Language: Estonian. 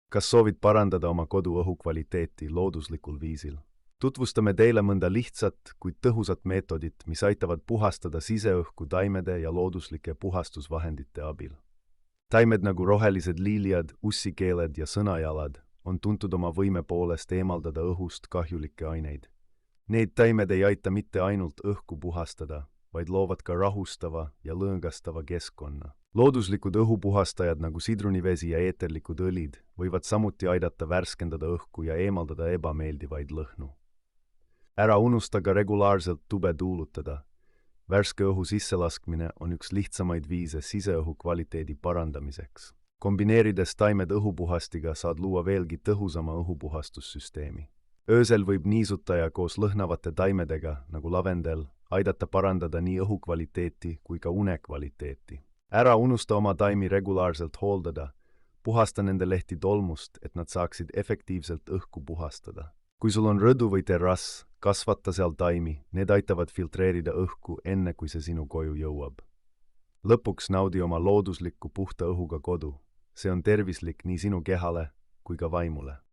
Kas soovid parandada oma kodu õhu kvaliteeti looduslikul viisil? Tutvustame teile mõnda lihtsat, kuid tõhusat meetodit, mis aitavad puhastada siseõhku taimede ja looduslike puhastusvahendite abil. Taimed nagu rohelised liiliad, ussikeeled ja sõnajalad on tuntud oma võime poolest eemaldada õhust kahjulikke aineid. Need taimed ei aita mitte ainult õhku puhastada, vaid loovad ka rahustava ja lõõgastava keskkonna. Looduslikud õhupuhastajad nagu sidrunivesi ja eeterlikud õlid võivad samuti aidata värskendada õhku ja eemaldada ebameeldivaid lõhnu. Ära unusta ka regulaarselt tube tuulutada. Värske õhu sisselaskmine on üks lihtsamaid viise siseõhu kvaliteedi parandamiseks. Kombineerides taimed õhupuhastiga saad luua veelgi tõhusama õhupuhastussüsteemi. Öösel võib niisutaja koos lõhnavate taimedega, nagu lavendel, aidata parandada nii õhu kvaliteeti kui ka une kvaliteeti. Ära unusta oma taimi regulaarselt hooldada, puhasta nende lehti tolmust, et nad saaksid efektiivselt õhku puhastada. Kui sul on rõdu või terrass, kasvata seal taimi, need aitavad filtreerida õhku enne, kui see sinu koju jõuab. Lõpuks naudi oma looduslikku puhta õhuga kodu. See on tervislik nii sinu kehale kui ka vaimule.